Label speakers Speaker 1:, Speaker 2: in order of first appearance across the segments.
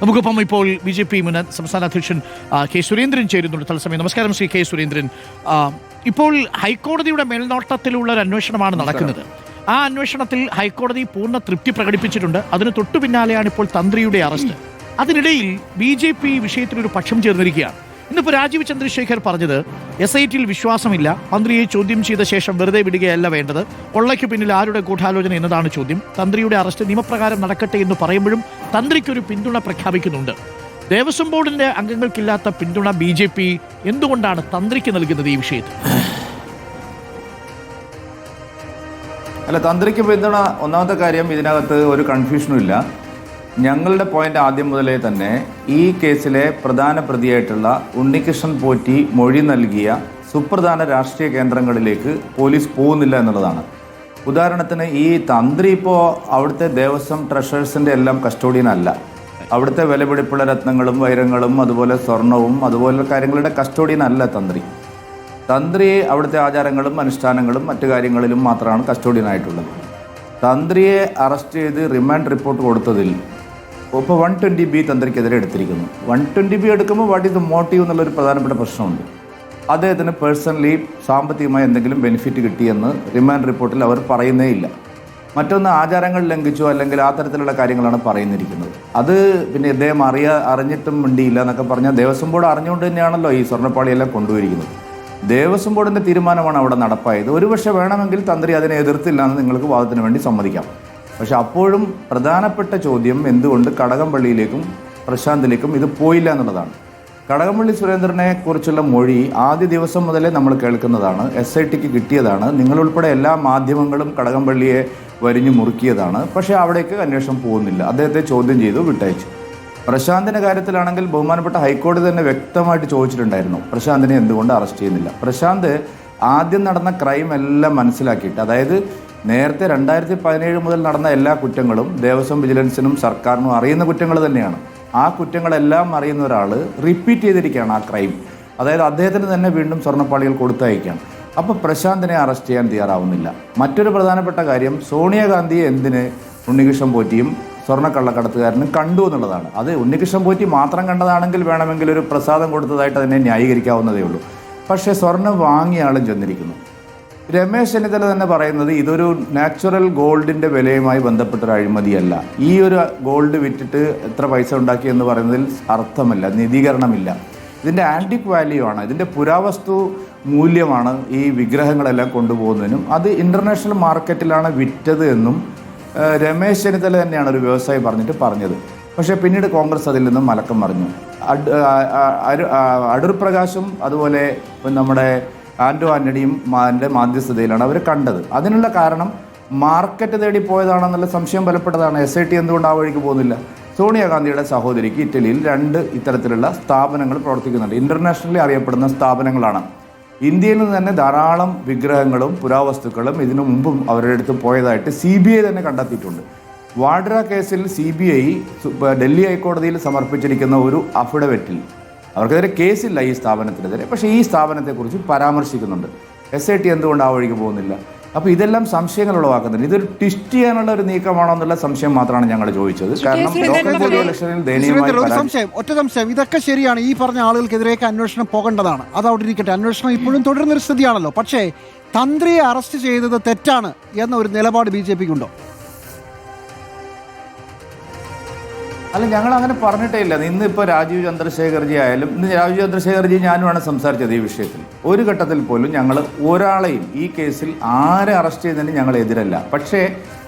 Speaker 1: നമുക്കിപ്പം ഇപ്പോൾ BJP മുൻ സംസ്ഥാന അധ്യക്ഷൻ കെ സുരേന്ദ്രൻ ചേരുന്നുണ്ട് തത്സമയം. നമസ്കാരം ശ്രീ കെ സുരേന്ദ്രൻ. ഇപ്പോൾ ഹൈക്കോടതിയുടെ മേൽനോട്ടത്തിലുള്ള ഒരു അന്വേഷണമാണ് നടക്കുന്നത്. ആ അന്വേഷണത്തിൽ ഹൈക്കോടതി പൂർണ്ണ തൃപ്തി പ്രകടിപ്പിച്ചിട്ടുണ്ട്. അതിന് തൊട്ടു പിന്നാലെയാണ് ഇപ്പോൾ തന്ത്രിയുടെ അറസ്റ്റ്. അതിനിടയിൽ BJP വിഷയത്തിലൊരു പക്ഷം ചേർന്നിരിക്കുകയാണ്. ഇന്നിപ്പോൾ രാജീവ് ചന്ദ്രശേഖർ പറഞ്ഞത് SITയിൽ വിശ്വാസമില്ല, മന്ത്രിയെ ചോദ്യം ചെയ്ത ശേഷം വെറുതെ വിടുകയല്ല വേണ്ടത്, കൊള്ളയ്ക്ക് പിന്നിൽ ആരുടെ ഗൂഢാലോചന എന്നതാണ് ചോദ്യം. തന്ത്രിയുടെ അറസ്റ്റ് നിയമപ്രകാരം നടക്കട്ടെ എന്ന് പറയുമ്പോഴും തന്ത്രിക്കൊരു പിന്തുണ പ്രഖ്യാപിക്കുന്നുണ്ട്. ദേവസ്വം ബോർഡിന്റെ അംഗങ്ങൾക്കില്ലാത്ത പിന്തുണ BJP എന്തുകൊണ്ടാണ് തന്ത്രിക്ക് നൽകുന്നത് ഈ വിഷയത്തിൽ?
Speaker 2: അല്ല, തന്ത്രിക്ക് പിന്തുണ, ഒന്നാമത്തെ കാര്യം, ഇതിനകത്ത് ഒരു കൺഫ്യൂഷനും ഇല്ല. ഞങ്ങളുടെ പോയിന്റ് ആദ്യം മുതലേ തന്നെ ഈ കേസിലെ പ്രധാന പ്രതിയായിട്ടുള്ള ഉണ്ണികൃഷ്ണൻ പോറ്റി മൊഴി നൽകിയ സുപ്രധാന രാഷ്ട്രീയ കേന്ദ്രങ്ങളിലേക്ക് പോലീസ് പോകുന്നില്ല എന്നുള്ളതാണ്. ഉദാഹരണത്തിന് ഈ തന്ത്രി ഇപ്പോൾ അവിടുത്തെ ദേവസ്വം ട്രഷേഴ്സിൻ്റെ എല്ലാം കസ്റ്റോഡിയൻ അല്ല. അവിടുത്തെ വിലപിടിപ്പുള്ള രത്നങ്ങളും വൈരങ്ങളും അതുപോലെ സ്വർണവും അതുപോലുള്ള കാര്യങ്ങളുടെ കസ്റ്റോഡിയൻ അല്ല തന്ത്രി. തന്ത്രി അവിടുത്തെ ആചാരങ്ങളും അനുഷ്ഠാനങ്ങളും മറ്റു കാര്യങ്ങളിലും മാത്രമാണ് കസ്റ്റോഡിയൻ ആയിട്ടുള്ളത്. തന്ത്രിയെ അറസ്റ്റ് ചെയ്ത് റിമാൻഡ് റിപ്പോർട്ട് കൊടുത്തതിൽ ഇപ്പോൾ 120B തന്ത്രിക്കെതിരെ എടുത്തിരിക്കുന്നു. 120B എടുക്കുമ്പോൾ വാട്ട് ഈസ് ദ മോട്ടീവ് എന്നുള്ളൊരു പ്രധാനപ്പെട്ട പ്രശ്നമുണ്ട്. അദ്ദേഹത്തിന് പേഴ്സണലി സാമ്പത്തികമായി എന്തെങ്കിലും ബെനിഫിറ്റ് കിട്ടിയെന്ന് റിമാൻഡ് റിപ്പോർട്ടിൽ അവർ പറയുന്നേ ഇല്ല. മറ്റൊന്ന്, ആചാരങ്ങൾ ലംഘിച്ചോ അല്ലെങ്കിൽ ആ തരത്തിലുള്ള കാര്യങ്ങളാണ് പറയുന്നിരിക്കുന്നത്. അത് പിന്നെ ഇദ്ദേഹം അറിഞ്ഞിട്ടും മിണ്ടിയില്ല എന്നൊക്കെ പറഞ്ഞാൽ ദേവസ്വം ബോർഡ് അറിഞ്ഞുകൊണ്ട് തന്നെയാണല്ലോ ഈ സ്വർണ്ണപ്പാളിയെല്ലാം കൊണ്ടുവരിക്കുന്നത്. ദേവസ്വം ബോർഡിൻ്റെ തീരുമാനമാണ് അവിടെ നടപ്പായത്. ഒരുപക്ഷെ വേണമെങ്കിൽ തന്ത്രി അതിനെ എതിർത്തില്ല എന്ന് നിങ്ങൾക്ക് വാദത്തിന് വേണ്ടി സമ്മതിക്കാം. പക്ഷെ അപ്പോഴും പ്രധാനപ്പെട്ട ചോദ്യം എന്തുകൊണ്ട് കടകംപള്ളിയിലേക്കും പ്രശാന്തിലേക്കും ഇത് പോയില്ല എന്നുള്ളതാണ്. കടകംപള്ളി സുരേന്ദ്രനെ കുറിച്ചുള്ള മൊഴി ആദ്യ ദിവസം മുതലേ നമ്മൾ കേൾക്കുന്നതാണ്. SITക്ക് കിട്ടിയതാണ്. നിങ്ങളുൾപ്പെടെ എല്ലാ മാധ്യമങ്ങളും കടകംപള്ളിയെ വരിഞ്ഞു മുറുക്കിയതാണ്. പക്ഷേ അവിടേക്ക് അന്വേഷണം പോകുന്നില്ല. അദ്ദേഹത്തെ ചോദ്യം ചെയ്തു, വിട്ടയച്ചു. പ്രശാന്തിൻ്റെ കാര്യത്തിലാണെങ്കിൽ ബഹുമാനപ്പെട്ട ഹൈക്കോടതി തന്നെ വ്യക്തമായിട്ട് ചോദിച്ചിട്ടുണ്ടായിരുന്നു, പ്രശാന്തിനെ എന്തുകൊണ്ട് അറസ്റ്റ് ചെയ്യുന്നില്ല. പ്രശാന്ത് ആദ്യം നടന്ന ക്രൈം എല്ലാം മനസ്സിലാക്കിയിട്ട്, അതായത് നേരത്തെ 2017 മുതൽ നടന്ന എല്ലാ കുറ്റങ്ങളും ദേവസ്വം വിജിലൻസിനും സർക്കാരിനും അറിയുന്ന കുറ്റങ്ങൾ തന്നെയാണ്. ആ കുറ്റങ്ങളെല്ലാം അറിയുന്ന ഒരാൾ റിപ്പീറ്റ് ചെയ്തിരിക്കുകയാണ് ആ ക്രൈം. അതായത് അദ്ദേഹത്തിന് തന്നെ വീണ്ടും സ്വർണ്ണപ്പാളികൾ കൊടുത്തയക്കുകയാണ്. അപ്പോൾ പ്രശാന്തിനെ അറസ്റ്റ് ചെയ്യാൻ തയ്യാറാവുന്നില്ല. മറ്റൊരു പ്രധാനപ്പെട്ട കാര്യം, സോണിയാഗാന്ധിയെ എന്തിന് ഉണ്ണികൃഷ്ണൻ പോറ്റിയും സ്വർണ്ണക്കള്ളക്കടത്തുകാരനും കണ്ടു എന്നുള്ളതാണ്. അത് ഉണ്ണികൃഷ്ണൻ പോറ്റി മാത്രം കണ്ടതാണെങ്കിൽ വേണമെങ്കിൽ ഒരു പ്രസാദം കൊടുത്തതായിട്ട് അതിനെ ന്യായീകരിക്കാവുന്നതേ ഉള്ളൂ. പക്ഷേ സ്വർണ്ണം വാങ്ങിയ ആളും ചെന്നിരിക്കുന്നു. രമേശ് ചെന്നിത്തല തന്നെ പറയുന്നത് ഇതൊരു നാച്ചുറൽ ഗോൾഡിൻ്റെ വിലയുമായി ബന്ധപ്പെട്ടൊരു അഴിമതിയല്ല. ഈ ഒരു ഗോൾഡ് വിറ്റിട്ട് എത്ര പൈസ ഉണ്ടാക്കി എന്ന് പറയുന്നതിൽ അർത്ഥമില്ല, നീതീകരണമില്ല. ഇതിൻ്റെ ആൻറ്റിക് വാല്യൂ ആണ്, ഇതിൻ്റെ പുരാവസ്തു മൂല്യമാണ് ഈ വിഗ്രഹങ്ങളെല്ലാം കൊണ്ടുപോകുന്നതിനും. അത് ഇൻ്റർനാഷണൽ മാർക്കറ്റിലാണ് വിറ്റത് എന്നും രമേശ് ചെന്നിത്തല തന്നെയാണ് ഒരു വ്യവസായി പറഞ്ഞത്. പക്ഷേ പിന്നീട് കോൺഗ്രസ് അതിൽ നിന്നും മലക്കം മറിഞ്ഞു. അടൂർ പ്രകാശും അതുപോലെ നമ്മുടെ ആൻഡോ ആന്റണിയും മാധ്യസ്ഥതയിലാണ് അവർ കണ്ടത്. അതിനുള്ള കാരണം മാർക്കറ്റ് തേടി പോയതാണെന്നുള്ള സംശയം ബലപ്പെട്ടതാണ്. SIT എന്തുകൊണ്ട് ആ വഴിക്ക് പോകുന്നില്ല? സോണിയാഗാന്ധിയുടെ സഹോദരിക്ക് ഇറ്റലിയിൽ 2 ഇത്തരത്തിലുള്ള സ്ഥാപനങ്ങൾ പ്രവർത്തിക്കുന്നുണ്ട്. ഇൻ്റർനാഷണലി അറിയപ്പെടുന്ന സ്ഥാപനങ്ങളാണ്. ഇന്ത്യയിൽ നിന്ന് തന്നെ ധാരാളം വിഗ്രഹങ്ങളും പുരാവസ്തുക്കളും ഇതിനു മുമ്പും അവരുടെ അടുത്ത് പോയതായിട്ട് CBI തന്നെ കണ്ടെത്തിയിട്ടുണ്ട്. വാഡ്ര കേസിൽ CBI ഡൽഹി ഹൈക്കോടതിയിൽ സമർപ്പിച്ചിരിക്കുന്ന ഒരു അഫിഡവിറ്റിൽ അവർക്കെതിരെ കേസില്ല ഈ സ്ഥാപനത്തിനെതിരെ, പക്ഷേ ഈ സ്ഥാപനത്തെക്കുറിച്ച് പരാമർശിക്കുന്നുണ്ട്. SIT എന്തുകൊണ്ട് ആ വഴിക്ക് പോകുന്നില്ല? അപ്പോൾ ഇതെല്ലാം സംശയങ്ങൾ ഉളവാക്കുന്നുണ്ട്. ഇതൊരു ട്വിസ്റ്റ് ചെയ്യാനുള്ള ഒരു നീക്കമാണോ എന്നുള്ള സംശയം മാത്രമാണ് ഞങ്ങൾ ചോദിച്ചത്. കാരണം
Speaker 3: ഒറ്റ സംശയം, ഇതൊക്കെ ശരിയാണ്. ഈ പറഞ്ഞ ആളുകൾക്കെതിരെയൊക്കെ അന്വേഷണം പോകേണ്ടതാണ്, അത് അവിടെ ഇരിക്കട്ടെ. അന്വേഷണം ഇപ്പോഴും തുടരുന്നൊരു സ്ഥിതിയാണല്ലോ. പക്ഷേ തന്ത്രിയെ അറസ്റ്റ് ചെയ്തത് തെറ്റാണ് എന്ന ഒരു നിലപാട് BJPക്ക് ഉണ്ടോ?
Speaker 2: അല്ല, ഞങ്ങൾ അങ്ങനെ പറഞ്ഞിട്ടേ ഇല്ല. ഇന്നിപ്പോൾ രാജീവ് ചന്ദ്രശേഖർജി ആയാലും, ഇന്ന് രാജീവ് ചന്ദ്രശേഖർജി ഞാനുമാണ് സംസാരിച്ചത് ഈ വിഷയത്തിൽ. ഒരു ഘട്ടത്തിൽ പോലും ഞങ്ങൾ ഒരാളെയും ഈ കേസിൽ ആരെ അറസ്റ്റ് ചെയ്തതിന് ഞങ്ങൾ എതിരല്ല. പക്ഷേ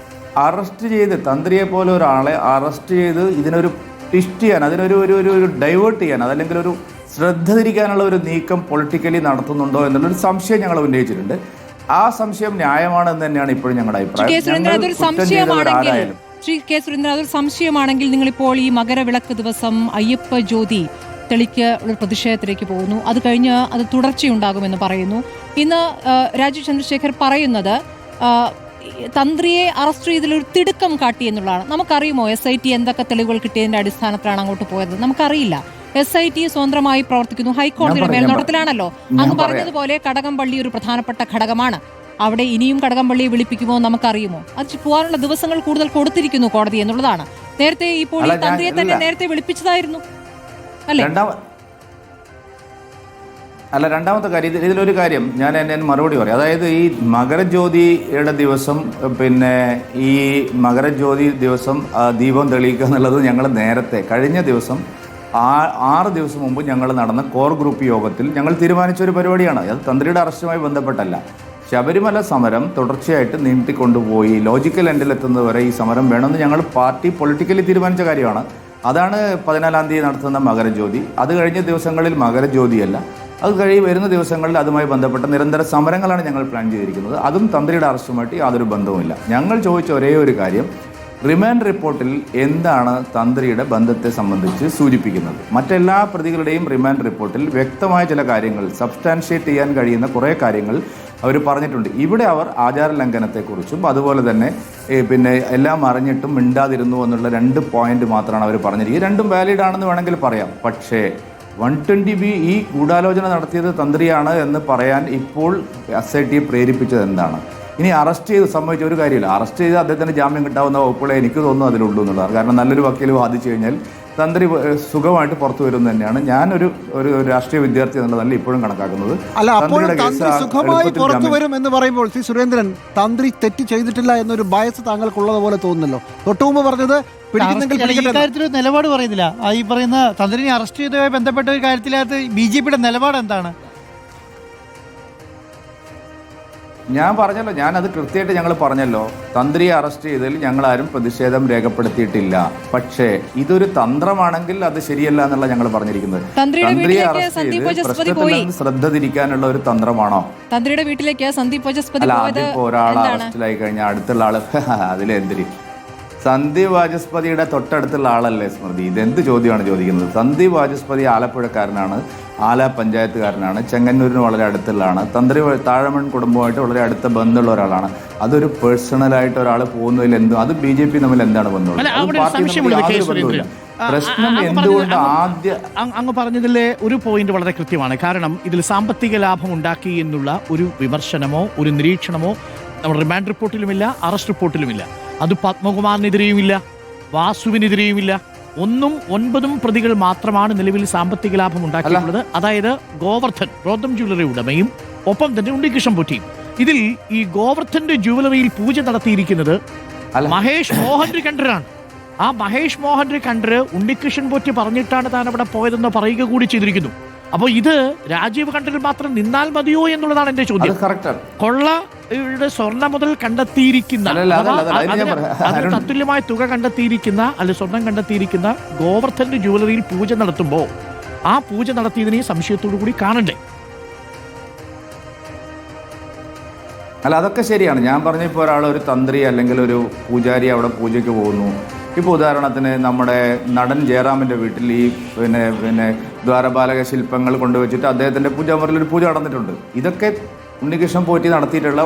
Speaker 2: അറസ്റ്റ് ചെയ്ത് തന്ത്രിയെ പോലെ ഒരാളെ അറസ്റ്റ് ചെയ്ത് ഇതിനൊരു ട്വിസ്റ്റ് ചെയ്യാൻ, അതിനൊരു ഡൈവേർട്ട് ചെയ്യാൻ, അതല്ലെങ്കിൽ ഒരു ശ്രദ്ധ തിരിക്കാനുള്ള ഒരു നീക്കം പൊളിറ്റിക്കലി നടത്തുന്നുണ്ടോ എന്നുള്ളൊരു സംശയം ഞങ്ങൾ ഉന്നയിച്ചിട്ടുണ്ട്. ആ സംശയം ന്യായമാണെന്ന് തന്നെയാണ് ഇപ്പോഴും ഞങ്ങളുടെ അഭിപ്രായം.
Speaker 4: ശ്രീ കെ സുരേന്ദ്രൻ, അതൊരു സംശയമാണെങ്കിൽ നിങ്ങളിപ്പോൾ ഈ മകരവിളക്ക് ദിവസം അയ്യപ്പ ജ്യോതി തെളിക്ക് ഒരു പ്രതിഷേധത്തിലേക്ക് പോകുന്നു. അത് കഴിഞ്ഞ് അത് തുടർച്ചയുണ്ടാകുമെന്ന് പറയുന്നു. ഇന്ന് രാജീവ് ചന്ദ്രശേഖർ പറയുന്നത് തന്ത്രിയെ അറസ്റ്റ് ചെയ്തതിലൊരു തിടുക്കം കാട്ടി എന്നുള്ളതാണ്. നമുക്കറിയുമോ SIT എന്തൊക്കെ തെളിവുകൾ കിട്ടിയതിന്റെ അടിസ്ഥാനത്തിലാണ് അങ്ങോട്ട് പോയത്? നമുക്കറിയില്ല. SIT സ്വതന്ത്രമായി പ്രവർത്തിക്കുന്നു, ഹൈക്കോടതിയുടെ മേൽനോട്ടത്തിലാണല്ലോ. അങ്ങ് പറഞ്ഞതുപോലെ കടകംപള്ളി ഒരു പ്രധാനപ്പെട്ട ഘടകമാണ്. അവിടെ ഇനിയും കടകംപള്ളിയെ വിളിപ്പിക്കുമോ നമുക്കറിയുമോ? അത് പോകാനുള്ള ദിവസങ്ങൾ കൂടുതൽ കൊടുത്തിരിക്കുന്നു കോടതി എന്നുള്ളതാണ്. നേരത്തെ ഇപ്പോൾ ഈ തന്ത്രിയെ തന്നെ നേരത്തെ വിളിപ്പിച്ചതായിരുന്നു അല്ലേ?
Speaker 2: രണ്ടാമത്തെ കാര്യം, ഇതിലൊരു കാര്യം ഞാൻ മറുപടി പറയാം. അതായത് ഈ മകരജ്യോതിയുടെ ദിവസം, പിന്നെ ഈ മകരജ്യോതി ദിവസം ദീപം തെളിയിക്കുക എന്നുള്ളത് ഞങ്ങൾ നേരത്തെ കഴിഞ്ഞ ദിവസം 6 ദിവസം മുമ്പ് ഞങ്ങൾ നടന്ന കോർ ഗ്രൂപ്പ് യോഗത്തിൽ ഞങ്ങൾ തീരുമാനിച്ച ഒരു പരിപാടിയാണ്. അത് തന്ത്രിയുടെ അറസ്റ്റുമായി ബന്ധപ്പെട്ടല്ല. ശബരിമല സമരം തുടർച്ചയായിട്ട് നീട്ടിക്കൊണ്ടുപോയി ലോജിക്കൽ എൻഡിലെത്തുന്നത് വരെ ഈ സമരം വേണമെന്ന് ഞങ്ങൾ പാർട്ടി പൊളിറ്റിക്കലി തീരുമാനിച്ച കാര്യമാണ്. അതാണ് 14-ാം തീയതി നടത്തുന്ന മകരജ്യോതി. അത് കഴിഞ്ഞ ദിവസങ്ങളിൽ മകരജ്യോതിയല്ല, അത് വരുന്ന ദിവസങ്ങളിൽ അതുമായി ബന്ധപ്പെട്ട നിരന്തര സമരങ്ങളാണ് ഞങ്ങൾ പ്ലാൻ ചെയ്തിരിക്കുന്നത്. അതും തന്ത്രിയുടെ അറസ്റ്റുമായിട്ട് യാതൊരു ബന്ധവുമില്ല. ഞങ്ങൾ ചോദിച്ച ഒരേ ഒരു കാര്യം, റിമാൻഡ് റിപ്പോർട്ടിൽ എന്താണ് തന്ത്രിയുടെ ബന്ധത്തെ സംബന്ധിച്ച് സൂചിപ്പിക്കുന്നത്? മറ്റെല്ലാ പ്രതികളുടെയും റിമാൻഡ് റിപ്പോർട്ടിൽ വ്യക്തമായ ചില കാര്യങ്ങൾ, സബ്സ്റ്റാൻഷിയേറ്റ് ചെയ്യാൻ കഴിയുന്ന കുറേ കാര്യങ്ങൾ അവർ പറഞ്ഞിട്ടുണ്ട്. ഇവിടെ അവർ ആചാര ലംഘനത്തെക്കുറിച്ചും അതുപോലെ തന്നെ പിന്നെ എല്ലാം അറിഞ്ഞിട്ടും മിണ്ടാതിരുന്നു എന്നുള്ള 2 പോയിന്റ് മാത്രമാണ് അവർ പറഞ്ഞിരിക്കുന്നത്. രണ്ടും വാലിഡ് ആണെന്ന് വേണമെങ്കിൽ പറയാം. പക്ഷേ 120B ഈ ഗൂഢാലോചന നടത്തിയത് തന്ത്രിയാണ് എന്ന് പറയാൻ ഇപ്പോൾ SIT പ്രേരിപ്പിച്ചത് എന്താണ്? ഇനി അറസ്റ്റ് ചെയ്ത് സംഭവിച്ച ഒരു കാര്യമില്ല. അറസ്റ്റ് ചെയ്ത് അദ്ദേഹത്തിന് ജാമ്യം കിട്ടാവുന്ന വകുപ്പുകളെ എനിക്ക് തോന്നുന്നു അതിലുള്ളൂ എന്നുള്ളതാണ്. കാരണം നല്ലൊരു വക്കീൽ വാദിച്ചു കഴിഞ്ഞാൽ തന്ത്രി സുഖമായിട്ട് പുറത്തു വരുമെന്ന് തന്നെയാണ് ഞാനൊരു ഒരു രാഷ്ട്രീയ വിദ്യാർത്ഥി എന്നുള്ളതല്ല ഇപ്പോഴും കണക്കാക്കുന്നത്.
Speaker 3: അല്ല, അപ്പോൾ തന്ത്രി സുഖമായി പുറത്തു വരും എന്ന് പറയുമ്പോൾ ശ്രീ സുരേന്ദ്രൻ, തന്ത്രി തെറ്റ് ചെയ്തിട്ടില്ല എന്നൊരു ബയസ് താങ്കൾക്കുള്ളത് പോലെ തോന്നുന്നല്ലോ. തൊട്ടുമുമ്പ് പറഞ്ഞത്
Speaker 5: ഇക്കാര്യത്തിൽ നിലപാട് പറയുന്നില്ല. ഈ പറയുന്ന തന്ത്രിനെ അറസ്റ്റ് ചെയ്തതുമായി ബന്ധപ്പെട്ട ഒരു കാര്യത്തിനകത്ത് BJPയുടെ നിലപാട് എന്താണ്?
Speaker 2: ഞാൻ പറഞ്ഞല്ലോ, ഞാനത് കൃത്യമായിട്ട് ഞങ്ങൾ പറഞ്ഞല്ലോ. തന്ത്രിയെ അറസ്റ്റ് ചെയ്തതിൽ ഞങ്ങളാരും പ്രതിഷേധം രേഖപ്പെടുത്തിയിട്ടില്ല. പക്ഷേ ഇതൊരു തന്ത്രമാണെങ്കിൽ അത് ശരിയല്ല എന്നുള്ള ഞങ്ങൾ പറഞ്ഞിരിക്കുന്നത്. തന്ത്രിയെ അറസ്റ്റ് ചെയ്ത് പ്രശ്നത്തിൽ ശ്രദ്ധ തിരിക്കാനുള്ള ഒരു തന്ത്രമാണോ?
Speaker 4: തന്ത്രിയുടെ വീട്ടിലേക്ക് സന്ദീപ് വാചസ്പതി
Speaker 2: അല്ല, അതിപ്പോ ഒരാൾ അറസ്റ്റിലായി കഴിഞ്ഞാൽ അടുത്തുള്ള ആള് അതിലെന്തിരി? സന്ദീപ് വാചസ്പതിയുടെ തൊട്ടടുത്തുള്ള ആളല്ലേ സ്മൃതി? ഇതെന്ത് ചോദ്യമാണ് ചോദിക്കുന്നത്? സന്ദീപ് വാചസ്പതി ആലപ്പുഴക്കാരനാണ്, ആല പഞ്ചായത്തുകാരനാണ്, ചെങ്ങന്നൂരിന് വളരെ അടുത്തുള്ളതാണ്. തന്ത്രി താഴമൺ കുടുംബമായിട്ട് വളരെ അടുത്ത ബന്ധമുള്ള ഒരാളാണ്. അതൊരു പേഴ്സണലായിട്ട് ഒരാൾ പോകുന്നതിൽ എന്തും അത് BJP തമ്മിൽ എന്താണ് ബന്ധമുള്ളത്? പ്രശ്നം എന്തുകൊണ്ട്
Speaker 1: അങ്ങ് പറഞ്ഞതിലെ ഒരു പോയിന്റ് വളരെ കൃത്യമാണ്. കാരണം ഇതിൽ സാമ്പത്തിക ലാഭം ഉണ്ടാക്കി എന്നുള്ള ഒരു വിമർശനമോ ഒരു നിരീക്ഷണമോ നമ്മുടെ റിമാൻഡ് റിപ്പോർട്ടിലുമില്ല, അറസ്റ്റ് റിപ്പോർട്ടിലുമില്ല. അത് പത്മകുമാറിനെതിരെയുമില്ല, വാസുവിനെതിരെയുമില്ല. 1ഉം 9ഉം പ്രതികൾ മാത്രമാണ് നിലവിൽ സാമ്പത്തിക ലാഭം ഉണ്ടാക്കിയിട്ടുള്ളത്. അതായത് ഗോവർദ്ധൻ റോദം ജ്വല്ലറി ഉടമയും ഒപ്പം തന്നെ ഉണ്ണികൃഷ്ണൻ പൊറ്റിയും. ഇതിൽ ഈ ഗോവർദ്ധന്റെ ജ്വല്ലറിയിൽ പൂജ നടത്തിയിരിക്കുന്നത് മഹേഷ് മോഹൻ കണ്ഠരാണ്. ആ മഹേഷ് മോഹൻ കണ്ഠർ ഉണ്ണികൃഷ്ണൻ പൊറ്റി പറഞ്ഞിട്ടാണ് താൻ അവിടെ പോയതെന്ന് പറയുക കൂടി ചെയ്തിരിക്കുന്നു. അപ്പോൾ ഇത് രാജീവ് കണ്ഠരിൽ മാത്രം നിന്നാൽ മതിയോ എന്നുള്ളതാണ് എന്റെ ചോദ്യം. കൊള്ളയുടെ സ്വർണ്ണ മുതൽ കണ്ടെത്തിയിരിക്കുന്ന തത്തുല്യമായ തുക കണ്ടെത്തിയിരിക്കുന്ന സ്വർണം കണ്ടെത്തിയിരിക്കുന്ന ഗോവർദ്ധന്റെ ജ്വല്ലറിയിൽ പൂജ നടത്തുമ്പോൾ ആ പൂജ നടത്തിയതിനെ സംശയത്തോടു കൂടി കാണണ്ടേ?
Speaker 2: അല്ല, അതൊക്കെ ശരിയാണ്. ഞാൻ പറഞ്ഞപ്പോൾ ഒരാൾ ഒരു തന്ത്രി അല്ലെങ്കിൽ ഒരു പൂജാരി അവിടെ പൂജയ്ക്ക് പോകുന്നു. ഇപ്പോൾ ഉദാഹരണത്തിന് നമ്മുടെ നടൻ ജയറാമിൻ്റെ വീട്ടിൽ ഈ പിന്നെ ദ്വാരപാലക ശില്പങ്ങൾ കൊണ്ടുവച്ചിട്ട് അദ്ദേഹത്തിൻ്റെ പൂജാമുറിയിൽ ഒരു പൂജ നടന്നിട്ടുണ്ട്. ഇതൊക്കെ ഉണ്ണികൃഷ്ണൻ പോറ്റി നടത്തിയിട്ടുള്ള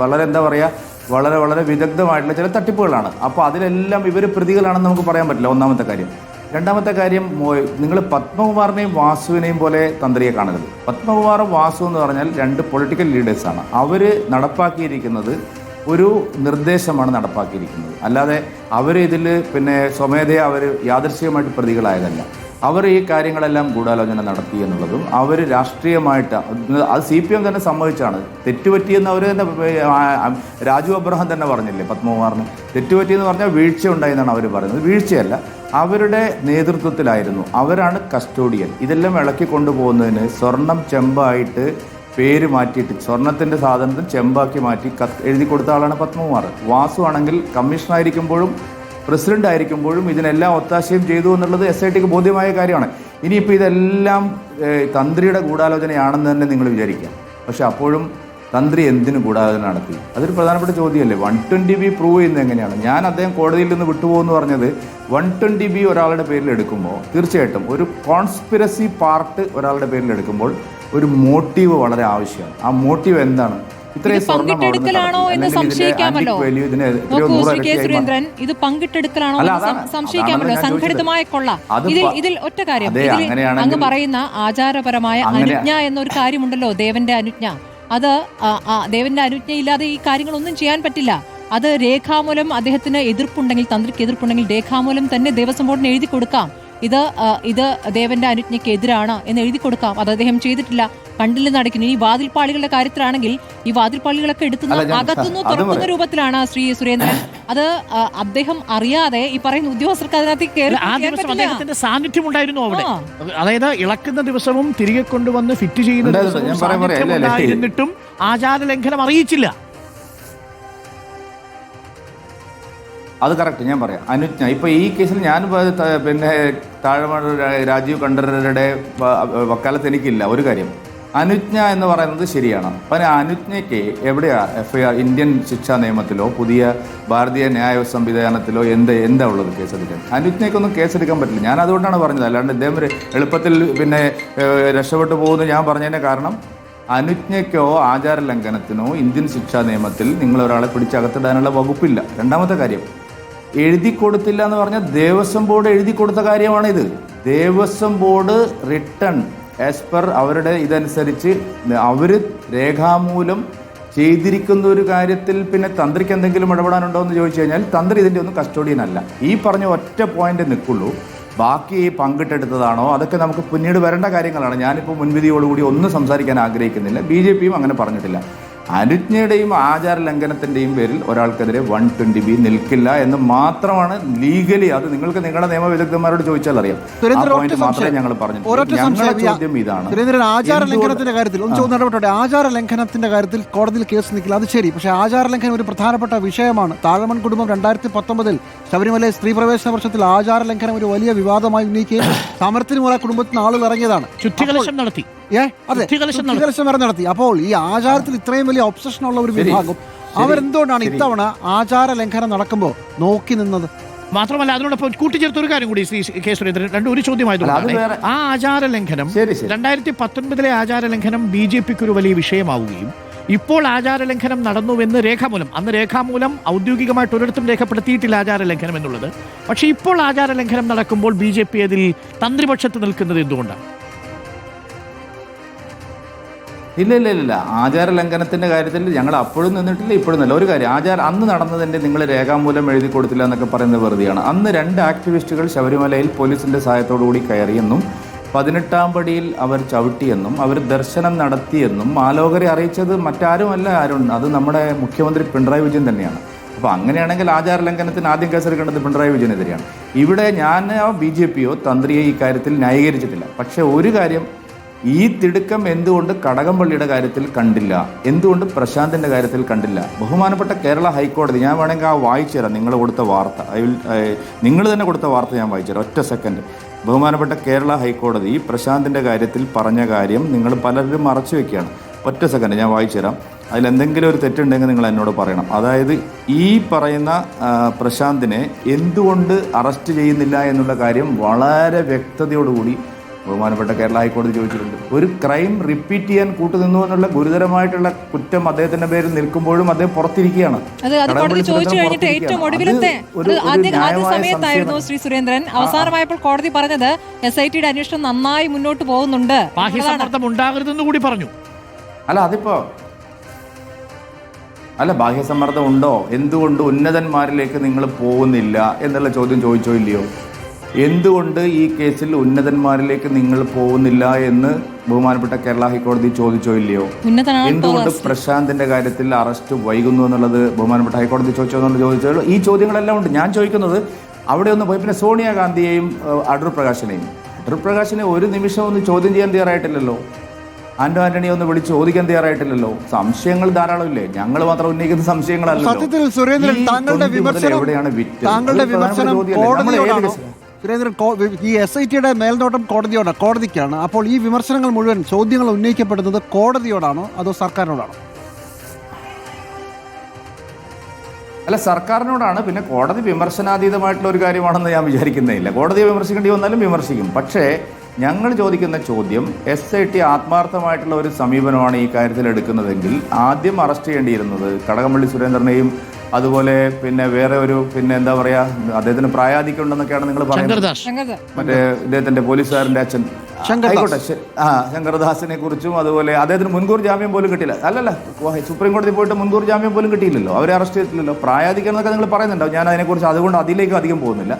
Speaker 2: വളരെ എന്താ പറയുക, വളരെ വിദഗ്ധമായിട്ടുള്ള ചില തട്ടിപ്പുകളാണ്. അപ്പോൾ അതിലെല്ലാം ഇവർ പ്രതികളാണെന്ന് നമുക്ക് പറയാൻ പറ്റില്ല. ഒന്നാമത്തെ കാര്യം. രണ്ടാമത്തെ കാര്യം, നിങ്ങൾ പത്മകുമാറിനെയും വാസുവിനെയും പോലെ തന്ത്രിയെ കാണരുത്. പത്മകുമാറും വാസു എന്ന് പറഞ്ഞാൽ 2 പൊളിറ്റിക്കൽ ലീഡേഴ്സാണ്. അവർ നടപ്പാക്കിയിരിക്കുന്നത് ഒരു നിർദ്ദേശമാണ് നടപ്പാക്കിയിരിക്കുന്നത്. അല്ലാതെ അവർ ഇതിൽ സ്വമേധയാ അവർ യാദൃശ്ചികമായിട്ട് പ്രതികളായതല്ല. അവർ ഈ കാര്യങ്ങളെല്ലാം ഗൂഢാലോചന നടത്തി എന്നുള്ളതും അവർ രാഷ്ട്രീയമായിട്ട് അത് CPM തന്നെ സമ്മതിച്ചാണ്. തെറ്റുപറ്റിയെന്ന് അവർ തന്നെ രാജു അബ്രഹാം തന്നെ പറഞ്ഞില്ലേ പത്മകുമാറിന് തെറ്റുപറ്റിയെന്ന് പറഞ്ഞാൽ വീഴ്ച ഉണ്ടായെന്നാണ് അവർ പറയുന്നത്. വീഴ്ചയല്ല, അവരുടെ നേതൃത്വത്തിലായിരുന്നു. അവരാണ് കസ്റ്റോഡിയൻ. ഇതെല്ലാം ഇളക്കി കൊണ്ടുപോകുന്നതിന് സ്വർണം ചെമ്പായിട്ട് പേര് മാറ്റിയിട്ട് സ്വർണത്തിൻ്റെ സാധനത്തിന് ചെമ്പാക്കി മാറ്റി എഴുതി കൊടുത്ത ആളാണ് പത്മകുമാർ. വാസു ആണെങ്കിൽ കമ്മീഷണറായിരിക്കുമ്പോഴും പ്രസിഡന്റ് ആയിരിക്കുമ്പോഴും ഇതിനെല്ലാം ഒത്താശയും ചെയ്തു എന്നുള്ളത് SITക്ക് ബോധ്യമായ കാര്യമാണ്. ഇനിയിപ്പോൾ ഇതെല്ലാം തന്ത്രിയുടെ ഗൂഢാലോചനയാണെന്ന് തന്നെ നിങ്ങൾ വിചാരിക്കാം. പക്ഷെ അപ്പോഴും തന്ത്രി എന്തിനു ഗൂഢാലോചന നടത്തി? അതൊരു പ്രധാനപ്പെട്ട ചോദ്യമല്ലേ. 120B പ്രൂവ് ചെയ്യുന്നത് എങ്ങനെയാണ്? ഞാൻ അദ്ദേഹം കോടതിയിൽ നിന്ന് വിട്ടുപോകുമെന്ന് പറഞ്ഞത് 120B ഒരാളുടെ പേരിൽ എടുക്കുമ്പോൾ തീർച്ചയായിട്ടും ഒരു കോൺസ്പിറസി പാർട്ട് ഒരാളുടെ പേരിൽ എടുക്കുമ്പോൾ ഒരു മോട്ടീവ് വളരെ ആവശ്യമാണ്. ആ മോട്ടീവ് എന്താണ്?
Speaker 4: പങ്കിട്ടെടുക്കലാണോ എന്ന് സംശയിക്കാമല്ലോ. ഇത് പങ്കിട്ടെടുക്കലാണോ എന്ന് സംശയിക്കാമല്ലോ. സംഘടിതമായ കൊള്ള. ഇതിൽ ഒറ്റ കാര്യം, അങ്ങ് പറയുന്ന ആചാരപരമായ അനുജ്ഞ എന്നൊരു കാര്യമുണ്ടല്ലോ, ദേവന്റെ അനുജ്ഞ. അത് ദേവന്റെ അനുജ്ഞയില്ലാതെ ഈ കാര്യങ്ങളൊന്നും ചെയ്യാൻ പറ്റില്ല. അത് രേഖാമൂലം അദ്ദേഹത്തിന് എതിർപ്പുണ്ടെങ്കിൽ, തന്ത്രിക്ക് എതിർപ്പുണ്ടെങ്കിൽ രേഖാമൂലം തന്നെ ദേവസ്വം ബോർഡിന് എഴുതി കൊടുക്കാം. ഇത് ദേവന്റെ അനുജ്ഞയ്ക്ക് എതിരാണ് എന്ന് എഴുതി കൊടുക്കാം. അത് അദ്ദേഹം ചെയ്തിട്ടില്ല, കണ്ടില്ലെന്ന് അടയ്ക്കുന്നു. ഈ വാതിൽപ്പാളികളുടെ കാര്യത്തിലാണെങ്കിൽ ഈ വാതിൽപ്പാളികളൊക്കെ അകത്തുനിന്ന് തുറക്കുന്ന രൂപത്തിലാണ് ശ്രീ സുരേന്ദ്രൻ. അത് അദ്ദേഹം അറിയാതെ ഈ പറയുന്ന ഉദ്യോഗസ്ഥർക്ക് അതിനകത്ത്
Speaker 1: സാന്നിധ്യം ഉണ്ടായിരുന്നു അവിടെ. അതായത് ഇളക്കുന്ന ദിവസവും തിരികെ കൊണ്ടുവന്ന് ഫിറ്റ് ചെയ്യുന്നിട്ടും ആചാര ലംഘനം അറിയിച്ചില്ല.
Speaker 2: അത് കറക്റ്റ്, ഞാൻ പറയാം. അനുജ്ഞ ഇപ്പോൾ ഈ കേസിൽ ഞാൻ പിന്നെ താഴെമാട് രാജീവ് കണ്ഠരരുടെ വക്കാലത്ത് എനിക്കില്ല. ഒരു കാര്യം, അനുജ്ഞ എന്ന് പറയുന്നത് ശരിയാണ്. അപ്പം അനുജ്ഞയ്ക്ക് എവിടെയാ FIR ഇന്ത്യൻ ശിക്ഷാ നിയമത്തിലോ പുതിയ ഭാരതീയ ന്യായ സംവിധാനത്തിലോ എന്താ ഉള്ളത് കേസെടുക്കാൻ? അനുജ്ഞയ്ക്കൊന്നും കേസെടുക്കാൻ പറ്റില്ല. ഞാൻ അതുകൊണ്ടാണ് പറഞ്ഞത്. അല്ലാണ്ട് ഇദ്ദേഹം എളുപ്പത്തിൽ പിന്നെ രക്ഷപ്പെട്ടു പോകുന്നു ഞാൻ പറഞ്ഞതിൻ്റെ കാരണം, അനുജ്ഞയ്ക്കോ ആചാര ലംഘനത്തിനോ ഇന്ത്യൻ ശിക്ഷാ നിയമത്തിൽ നിങ്ങൾ ഒരാളെ പിടിച്ചകത്തിടാനുള്ള വകുപ്പില്ല. രണ്ടാമത്തെ കാര്യം, എഴുതി കൊടുത്തില്ല എന്ന് പറഞ്ഞാൽ ദേവസ്വം ബോർഡ് എഴുതി കൊടുത്ത കാര്യമാണിത്. Devaswom board written as per അവരുടെ ഇതനുസരിച്ച് അവർ രേഖാമൂലം ചെയ്തിരിക്കുന്ന ഒരു കാര്യത്തിൽ പിന്നെ തന്ത്രിക്ക് എന്തെങ്കിലും ഇടപെടാനുണ്ടോ എന്ന് ചോദിച്ചു കഴിഞ്ഞാൽ തന്ത്രി ഇതിൻ്റെ ഒന്നും കസ്റ്റോഡിയൻ അല്ല. ഈ പറഞ്ഞ ഒറ്റ പോയിന്റ് നിൽക്കുള്ളൂ. ബാക്കി പങ്കിട്ടെടുത്തതാണോ അതൊക്കെ നമുക്ക് പിന്നീട് വരേണ്ട കാര്യങ്ങളാണ്. ഞാനിപ്പോൾ മുൻവിധിയോടുകൂടി ഒന്നും സംസാരിക്കാൻ ആഗ്രഹിക്കുന്നില്ല. BJP അങ്ങനെ പറഞ്ഞിട്ടില്ല. അനുജ്ഞയുടെയും ആചാര ലംഘനത്തിൻ്റെയും പേരിൽ ഒരാൾക്കെതിരെ 120B നിൽക്കില്ല എന്ന് മാത്രമാണ് ലീഗലി. അത് നിങ്ങൾക്ക് നിങ്ങളുടെ നിയമവിദഗ്ധന്മാരോട് ചോദിച്ചാൽ അറിയാം. മാത്രമേ ഞങ്ങൾ പറഞ്ഞിട്ടുള്ളൂ. ചോദ്യം ഇതാണ്,
Speaker 3: ആചാര ലംഘനത്തിന്റെ കാര്യത്തിൽ ആചാര ലംഘനത്തിന്റെ കാര്യത്തിൽ കോടതിയിൽ കേസ് നിൽക്കില്ല, അത് ശരി. പക്ഷേ ആചാര ലംഘനം ഒരു പ്രധാനപ്പെട്ട വിഷയമാണ്. താഴമൺ കുടുംബം 2019 ശബരിമല സ്ത്രീ പ്രവേശന വർഷത്തിൽ ആചാര ലംഘനം ഒരു വലിയ വിവാദമായി ഉന്നയിക്കുകയും സമരത്തിന് പോലെ കുടുംബത്തിന് ആളുകൾ ഇറങ്ങിയതാണ്.
Speaker 1: ശുദ്ധികലശം നടത്തി.
Speaker 3: നടത്തി. അപ്പോൾ ഈ ആചാരത്തിൽ ഇത്രയും വലിയ ഒബ്സഷൻ ഉള്ള ഒരു വിഭാഗം അവരെന്തുകൊണ്ടാണ് ഇത്തവണ ആചാര ലംഘനം നടക്കുമ്പോൾ നോക്കി നിന്നത്?
Speaker 1: മാത്രമല്ല അതിനോടൊപ്പം കൂട്ടിച്ചേർത്ത ഒരു കാര്യം കൂടി ശ്രീ കെ സുരേന്ദ്രൻ, ഒരു ചോദ്യമായതുകൊണ്ട് ആ ആചാര ലംഘനം 2019 ആചാര ലംഘനം BJPക്ക് ഒരു വലിയ വിഷയമാവുകയും ഇപ്പോൾ ആചാര ലംഘനം നടന്നുവെന്ന് രേഖാമൂലം ഔദ്യോഗികമായിട്ട് ഒരിടത്തും രേഖപ്പെടുത്തിയിട്ടില്ല ആചാര ലംഘനം എന്നുള്ളത്. പക്ഷേ ഇപ്പോൾ ആചാര ലംഘനം നടക്കുമ്പോൾ BJP അതിൽ തന്ത്രിപക്ഷത്ത് നിൽക്കുന്നത് എന്തുകൊണ്ടാണ്?
Speaker 2: ഇല്ല. ആചാര ലംഘനത്തിൻ്റെ കാര്യത്തിൽ ഞങ്ങൾ അപ്പോഴും നിന്നിട്ടില്ല, ഇപ്പോഴും നിന്നില്ല. ഒരു കാര്യം, അന്ന് നടന്നതിൻ്റെ നിങ്ങൾ രേഖാമൂലം എഴുതി കൊടുത്തില്ല എന്നൊക്കെ പറയുന്നത് വെറുതെയാണ്. അന്ന് 2 ആക്ടിവിസ്റ്റുകൾ ശബരിമലയിൽ പോലീസിൻ്റെ സഹായത്തോടുകൂടി കയറിയെന്നും 18ാം പടിയിൽ അവർ ചവിട്ടിയെന്നും അവർ ദർശനം നടത്തിയെന്നും ആലോകരെ അറിയിച്ചത് മറ്റാരുമല്ല, അത് നമ്മുടെ മുഖ്യമന്ത്രി പിണറായി വിജയൻ തന്നെയാണ്. അപ്പോൾ അങ്ങനെയാണെങ്കിൽ ആചാര ലംഘനത്തിന് ആദ്യം കേസെടുക്കേണ്ടത് പിണറായി വിജയനെതിരെയാണ്. ഇവിടെ ഞാൻ BJPയോ തന്ത്രിയെ ഈ കാര്യത്തിൽ ന്യായീകരിച്ചിട്ടില്ല. പക്ഷേ ഒരു കാര്യം, ഈ തിടുക്കം എന്തുകൊണ്ട് കടകംപള്ളിയുടെ കാര്യത്തിൽ കണ്ടില്ല, എന്തുകൊണ്ട് പ്രശാന്തിൻ്റെ കാര്യത്തിൽ കണ്ടില്ല? ബഹുമാനപ്പെട്ട കേരള ഹൈക്കോടതി, ഞാൻ വേണമെങ്കിൽ വായിച്ചു തരാം നിങ്ങൾ കൊടുത്ത വാർത്ത. നിങ്ങൾ തന്നെ കൊടുത്ത വാർത്ത ഞാൻ വായിച്ചു തരാം, ഒറ്റ സെക്കൻഡ്. ബഹുമാനപ്പെട്ട കേരള ഹൈക്കോടതി പ്രശാന്തിൻ്റെ കാര്യത്തിൽ പറഞ്ഞ കാര്യം നിങ്ങൾ പലരും മറച്ചു വെക്കുകയാണ്. ഒറ്റ സെക്കൻഡ് ഞാൻ വായിച്ചു തരാം. അതിലെന്തെങ്കിലും ഒരു തെറ്റുണ്ടെങ്കിൽ നിങ്ങൾ എന്നോട് പറയണം. അതായത് ഈ പറയുന്ന പ്രശാന്തിനെ എന്തുകൊണ്ട് അറസ്റ്റ് ചെയ്യുന്നില്ല എന്നുള്ള കാര്യം വളരെ വ്യക്തതയോടുകൂടി ബഹുമാനപ്പെട്ട കേരള ഹൈക്കോടതി ചോദിച്ചിട്ടുണ്ട്. ഒരു ക്രൈം റിപ്പീറ്റ് ചെയ്യാൻ കൂട്ടുനിന്നു എന്നുള്ള ഗുരുതരമായിട്ടുള്ള കുറ്റം അദ്ദേഹത്തിന്റെ പേരിൽ നിൽക്കുമ്പോഴും അദ്ദേഹം പുറത്തിരിക്കുകയാണ്.
Speaker 4: ശ്രീ സുരേന്ദ്രൻ, അവസാനമായപ്പോൾ കോടതി പറഞ്ഞത് SITയുടെ അന്വേഷണം നന്നായി മുന്നോട്ട് പോകുന്നുണ്ട്,
Speaker 1: ബാഹ്യസമ്മർദ്ദം ഉണ്ടാകരുതെന്ന് കൂടി പറഞ്ഞു.
Speaker 2: ബാഹ്യസമ്മർദ്ദം ഉണ്ടോ? എന്തുകൊണ്ട് ഉന്നതന്മാരിലേക്ക് നിങ്ങൾ പോകുന്നില്ല എന്നുള്ള ചോദ്യം ചോദിച്ചോ ഇല്ലയോ? എന്തുകൊണ്ട് ഈ കേസിൽ ഉന്നതന്മാരിലേക്ക് നിങ്ങൾ പോകുന്നില്ല എന്ന് ബഹുമാനപ്പെട്ട കേരള ഹൈക്കോടതി ചോദിച്ചോ ഇല്ലയോ? എന്തുകൊണ്ട് പ്രശാന്തിന്റെ കാര്യത്തിൽ അറസ്റ്റ് വൈകുന്നു എന്നുള്ളത് ബഹുമാനപ്പെട്ട ഹൈക്കോടതി ചോദിച്ചോ? ഈ ചോദ്യങ്ങളെല്ലാം ഉണ്ട്. ഞാൻ ചോദിക്കുന്നത് അവിടെ ഒന്ന് പോയി. പിന്നെ സോണിയാഗാന്ധിയെയും അടൂർ പ്രകാശിനെ ഒരു നിമിഷം ഒന്ന് ചോദ്യം ചെയ്യാൻ തയ്യാറായിട്ടില്ലല്ലോ. ആന്റണിയെ ഒന്ന് വിളിച്ച് ചോദിക്കാൻ തയ്യാറായിട്ടില്ലല്ലോ. സംശയങ്ങൾ ധാരാളമില്ലേ? ഞങ്ങൾ മാത്രം ഉന്നയിക്കുന്ന സംശയങ്ങളല്ല.
Speaker 3: സത്യത്തിൽ സുരേന്ദ്രൻ, താങ്കളുടെ വിമർശനം സുരേന്ദ്രൻ, ഈ SITയുടെ മേൽനോട്ടം കോടതിക്കാണ്. അപ്പോൾ ഈ വിമർശനങ്ങൾ മുഴുവൻ, ചോദ്യങ്ങൾ ഉന്നയിക്കപ്പെടുന്നത് കോടതിയോടാണോ അതോ സർക്കാരിനോടാണോ?
Speaker 2: അല്ല, സർക്കാരിനോടാണ്. പിന്നെ കോടതി വിമർശനാതീതമായിട്ടുള്ള ഒരു കാര്യമാണെന്ന് ഞാൻ വിചാരിക്കുന്നില്ല. കോടതിയെ വിമർശിക്കേണ്ടി വന്നാലും വിമർശിക്കും. പക്ഷേ ഞങ്ങൾ ചോദിക്കുന്ന ചോദ്യം, SIT ആത്മാർത്ഥമായിട്ടുള്ള ഒരു സമീപനമാണ് ഈ കാര്യത്തിൽ എടുക്കുന്നതെങ്കിൽ ആദ്യം അറസ്റ്റ് ചെയ്യേണ്ടിയിരുന്നത് കടകംപള്ളി സുരേന്ദ്രനെയും അതുപോലെ പിന്നെ വേറെ ഒരു എന്താ പറയാ, അദ്ദേഹത്തിന് പ്രായാധിക്യം ഉണ്ടെന്നൊക്കെയാണ് നിങ്ങൾ പറയുന്നത്. മറ്റേ ഇദ്ദേഹത്തിന്റെ പോലീസുകാരന്റെ അച്ഛൻ ആയിക്കോട്ടെ. ശങ്കർദാസിനെ കുറിച്ചും അതുപോലെ അദ്ദേഹത്തിന് മുൻകൂർ ജാമ്യം പോലും കിട്ടിയില്ല. അല്ലല്ല, സുപ്രീം കോടതി പോയിട്ട് മുൻകൂർ ജാമ്യം പോലും കിട്ടിയില്ലല്ലോ, അവരെ അറസ്റ്റ് ചെയ്തിട്ടില്ലല്ലോ. പ്രായാധികരണമൊക്കെ നിങ്ങൾ പറയുന്നുണ്ടാവും, ഞാൻ അതിനെക്കുറിച്ച് അതുകൊണ്ട് അതിലേക്ക് അധികം പോകുന്നില്ല.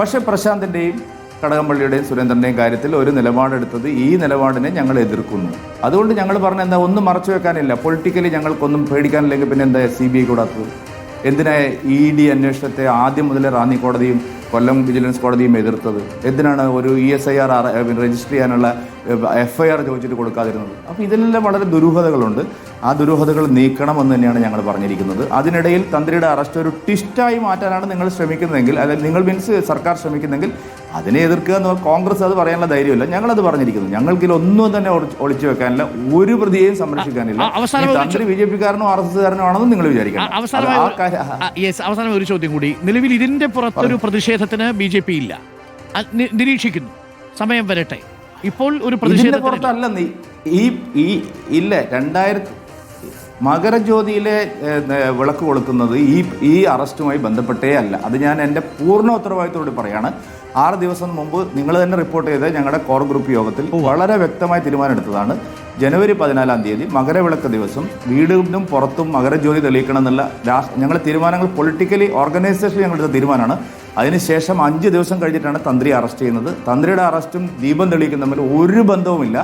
Speaker 2: പക്ഷേ പ്രശാന്തിൻ്റെയും കടകംപള്ളിയുടെയും സുരേന്ദ്രൻ്റെയും കാര്യത്തിൽ ഒരു നിലപാടെടുത്തത് ഈ നിലപാടിനെ ഞങ്ങൾ എതിർക്കുന്നു. അതുകൊണ്ട് ഞങ്ങൾ പറഞ്ഞ എന്താ, ഒന്നും മറച്ചു വെക്കാനില്ല. പൊളിറ്റിക്കലി ഞങ്ങൾക്കൊന്നും പേടിക്കാനില്ലെങ്കിൽ പിന്നെ എന്താ CBI കൂടാത്തത്? എന്തിനാ ED അന്വേഷണത്തെ ആദ്യം മുതലേ റാന്നി കോടതിയും കൊല്ലം വിജിലൻസ് കോടതിയും എതിർത്തത്? എന്തിനാണ് ഒരു ESIR രജിസ്റ്റർ ചെയ്യാനുള്ള FIR ചോദിച്ചിട്ട് കൊടുക്കാതിരുന്നത്? അപ്പോൾ ഇതിലെല്ലാം വളരെ ദുരൂഹതകളുണ്ട്. ആ ദുരൂഹതകൾ നീക്കണമെന്ന് തന്നെയാണ് ഞങ്ങൾ പറഞ്ഞിരിക്കുന്നത്. അതിനിടയിൽ തന്ത്രിയുടെ അറസ്റ്റ് ഒരു ട്വിസ്റ്റായി മാറ്റാനാണ് നിങ്ങൾ ശ്രമിക്കുന്നതെങ്കിൽ, അല്ലെങ്കിൽ നിങ്ങൾ മീൻസ് സർക്കാർ ശ്രമിക്കുന്നെങ്കിൽ അതിനെ എതിർക്കുക എന്ന് കോൺഗ്രസ് അത് പറയാനുള്ള ധൈര്യമില്ല. ഞങ്ങളത് പറഞ്ഞിരിക്കുന്നു. ഞങ്ങൾക്കിൽ ഒന്നും തന്നെ ഒളിച്ചു വെക്കാനില്ല, ഒരു പ്രതിയെയും സംരക്ഷിക്കാനില്ല. തന്ത്രി BJP-കാരനോ RSS-കാരനോ ആണെന്ന് നിങ്ങൾ വിചാരിക്കണം.
Speaker 1: അവസാനം ഒരു ചോദ്യം കൂടി. നിലവിൽ ഇതിന്റെ പുറത്തൊരു പ്രതിഷേധത്തിന് BJP ഇല്ല, നിരീക്ഷിക്കുന്നു, സമയം വരട്ടെ. ഇപ്പോൾ ഒരു പ്രതിഷേധത്തിന്
Speaker 2: പുറത്തല്ല ഇല്ല. 2000 മകരജ്യോതിയിലെ വിളക്ക് കൊളുത്തുന്നത് ഈ അറസ്റ്റുമായി ബന്ധപ്പെട്ടേ അല്ല. അത് ഞാൻ എൻ്റെ പൂർണ്ണ ഉത്തരവാദിത്തോട് പറയാണ്. 6 ദിവസം മുമ്പ് നിങ്ങൾ തന്നെ റിപ്പോർട്ട് ചെയ്ത ഞങ്ങളുടെ കോർ ഗ്രൂപ്പ് യോഗത്തിൽ വളരെ വ്യക്തമായ തീരുമാനമെടുത്തതാണ്. ജനുവരി 14-ാം തീയതി മകരവിളക്ക് ദിവസം വീടിനും പുറത്തും മകരജ്യോതി തെളിയിക്കണം എന്നുള്ള ഞങ്ങളുടെ തീരുമാനങ്ങൾ പൊളിറ്റിക്കലി ഓർഗനൈസേഷൻ ഞങ്ങളുടെ തീരുമാനമാണ്. അതിനുശേഷം 5 ദിവസം കഴിഞ്ഞിട്ടാണ് തന്ത്രി അറസ്റ്റ് ചെയ്യുന്നത്. തന്ത്രിയുടെ അറസ്റ്റും ദീപം തെളിയിക്കും തമ്മിൽ ഒരു ബന്ധവുമില്ല.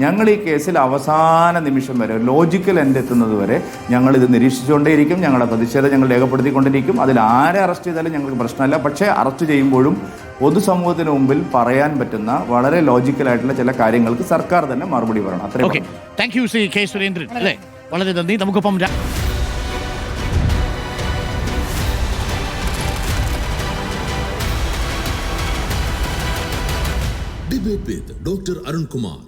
Speaker 2: ഞങ്ങൾ ഈ കേസിൽ അവസാന നിമിഷം വരെ, ലോജിക്കൽ എൻഡ് എത്തുന്നത് വരെ ഞങ്ങളിത് നിരീക്ഷിച്ചുകൊണ്ടേയിരിക്കും. ഞങ്ങളുടെ പ്രതിഷേധം ഞങ്ങൾ രേഖപ്പെടുത്തിക്കൊണ്ടിരിക്കും. അതിൽ ആരെ അറസ്റ്റ് ചെയ്താലും ഞങ്ങൾക്ക് പ്രശ്നമില്ല. പക്ഷേ അറസ്റ്റ് ചെയ്യുമ്പോഴും പൊതുസമൂഹത്തിന് മുമ്പിൽ പറയാൻ പറ്റുന്ന വളരെ ലോജിക്കലായിട്ടുള്ള ചില കാര്യങ്ങൾക്ക് സർക്കാർ തന്നെ മറുപടി പറയണം. അത്രയും.
Speaker 1: Thank you Shri K. Surendran. അല്ലേ, വളരെ നന്ദി. നമുക്കൊപ്പം
Speaker 6: Debate with Dr. Arun Kumar.